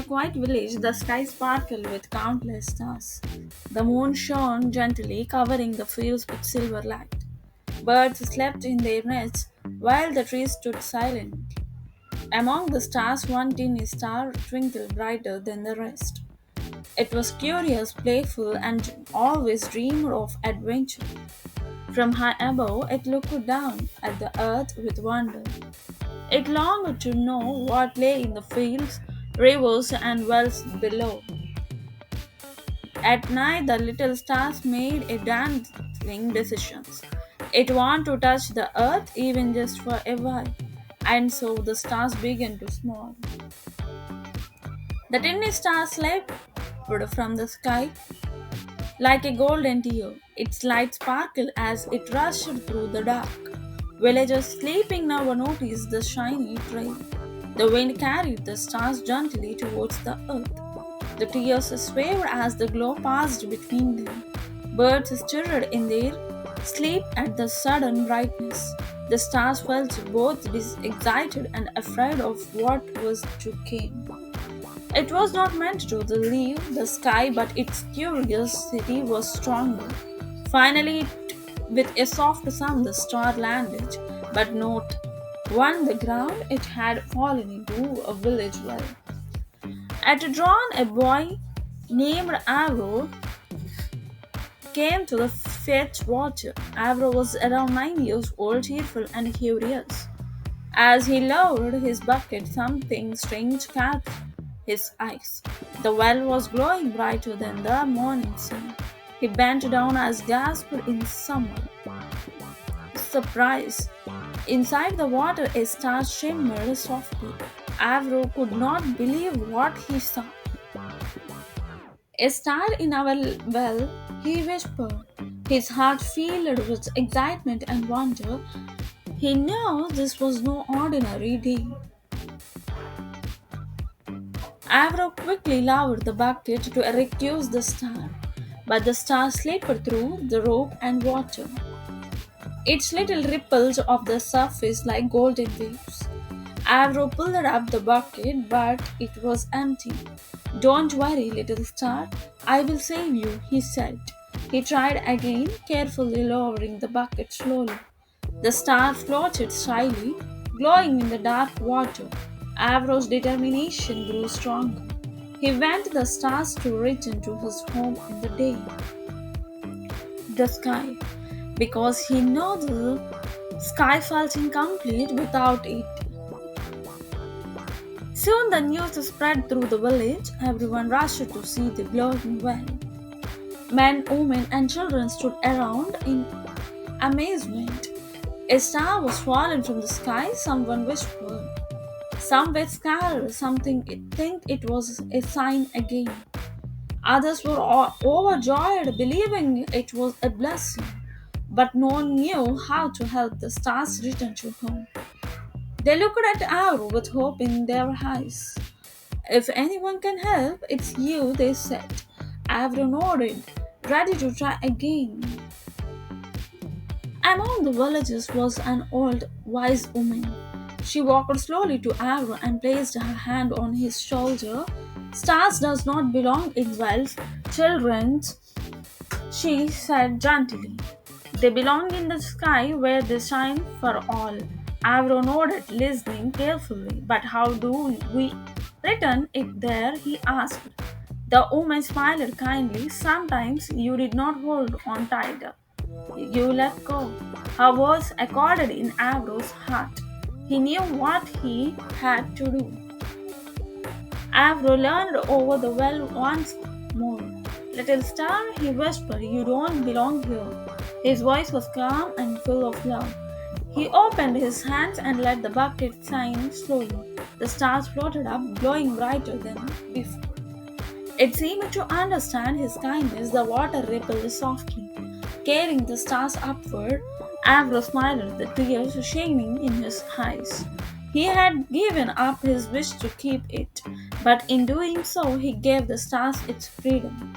quiet village, the sky sparkled with countless stars. The moon shone gently, covering the fields with silver light. Birds slept in their nests, while the trees stood silent. Among the stars, one tiny star twinkled brighter than the rest. It was curious, playful, and always dreamed of adventure. From high above, it looked down at the earth with wonder. It longed to know what lay in the fields, rivers, and wells below. At night, the little stars made a dancing decisions. It wanted to touch the earth even just for a while, and so the stars began to small. The tiny star slipped from the sky like a golden tear. Its light sparkled as it rushed through the dark. Villagers sleeping now noticed the shiny trail. The wind carried the stars gently towards the earth. The tears swayed as the glow passed between them. Birds stirred in their sleep at the sudden brightness. The stars felt both excited and afraid of what was to come. It was not meant to leave the sky, but its curiosity was stronger. Finally, with a soft sound, the star landed, but not on the ground. It had fallen into a village well. At dawn, a boy named Aarav came to the fetch water. Aarav was around 9 years old, cheerful and curious. As he lowered his bucket, something strange caught his eyes. The well was glowing brighter than the morning sun. He bent down as gasped in summer. Surprise! Inside the water, a star shimmered softly. Avro could not believe what he saw. A star in our well, he whispered, his heart filled with excitement and wonder. He knew this was no ordinary day. Avro quickly lowered the bucket to recuse the star, but the star slipped through the rope and water. Its little ripples off the surface like golden waves. Avro pulled up the bucket, but it was empty. Don't worry, little star, I will save you, he said. He tried again, carefully lowering the bucket slowly. The star floated shyly, glowing in the dark water. Avro's determination grew stronger. He went the stars to return to his home in the sky, because he knew the sky felt incomplete without it. Soon the news spread through the village. Everyone rushed to see the glowing well. Men, women, and children stood around in amazement. A star was fallen from the sky, someone whispered. Some were scared, something think it was a sign again. Others were overjoyed, believing it was a blessing. But no one knew how to help the stars return to home. They looked at Aarav with hope in their eyes. If anyone can help, it's you, they said. Aarav nodded, ready to try again. Among the villagers was an old, wise woman. She walked slowly to Aarav and placed her hand on his shoulder. Stars does not belong in wells, children, she said gently. They belong in the sky where they shine for all. Avro nodded, listening carefully. But how do we return it there? He asked. The woman smiled kindly. Sometimes you did not hold on tighter. You let go. Her words accorded in Avro's heart. He knew what he had to do. Avro leaned over the well once more. Little star, he whispered, you don't belong here. His voice was calm and full of love. He opened his hands and let the bucket shine slowly. The stars floated up, glowing brighter than before. It seemed to understand his kindness. The water rippled softly, carrying the stars upward. Avro smiled, the tears shining in his eyes. He had given up his wish to keep it, but in doing so, he gave the stars its freedom.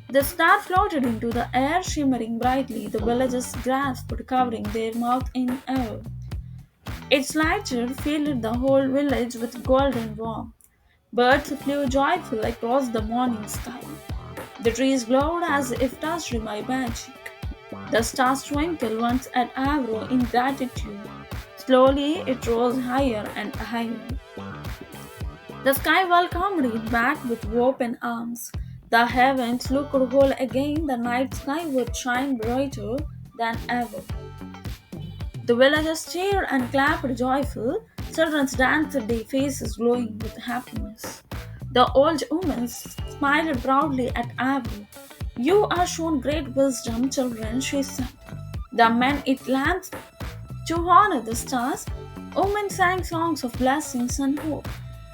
The star floated into the air, shimmering brightly. The villagers grasped, covering their mouth in air. Its light filled the whole village with golden warmth. Birds flew joyful across the morning sky. The trees glowed as if touched by magic. The stars twinkled once at Avro in gratitude. Slowly it rose higher and higher. The sky welcomed it back with open arms. The heavens looked whole again, the night sky would shine brighter than ever. The villagers cheered and clapped joyful. Children danced, their faces glowing with happiness. The old woman smiled proudly at Abu. You are shown great wisdom, children, she said. The men ate lamps to honor the stars. Women sang songs of blessings and hope.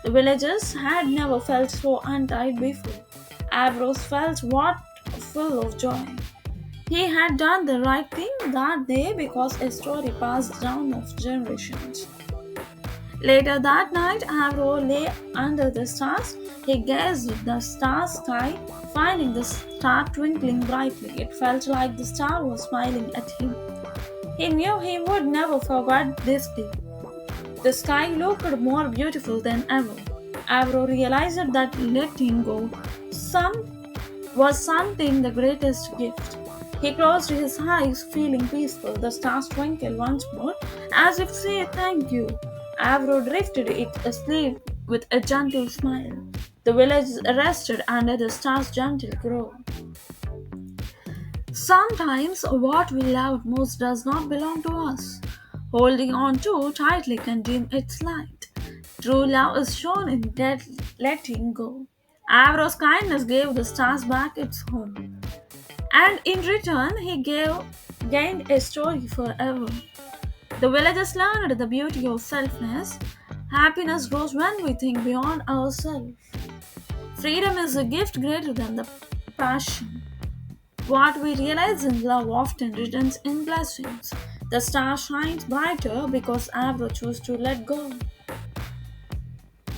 The villagers had never felt so untied before. Ambrose felt what full of joy. He had done the right thing that day because a story passed down of generations. Later that night, Avro lay under the stars. He gazed at the star sky, finding the star twinkling brightly. It felt like the star was smiling at him. He knew he would never forget this day. The sky looked more beautiful than ever. Avro realized that letting go some was something the greatest gift. He closed his eyes, feeling peaceful. The stars twinkled once more, as if saying thank you. Avro drifted it asleep with a gentle smile. The village rested under the stars' gentle glow. Sometimes what we love most does not belong to us. Holding on too tightly can dim its light. True love is shown in dead letting go. Avro's kindness gave the stars back its home. And in return, gained a story forever. The villagers learned the beauty of selflessness. Happiness grows when we think beyond ourselves. Freedom is a gift greater than the passion. What we realize in love often returns in blessings. The star shines brighter because Avro chose to let go.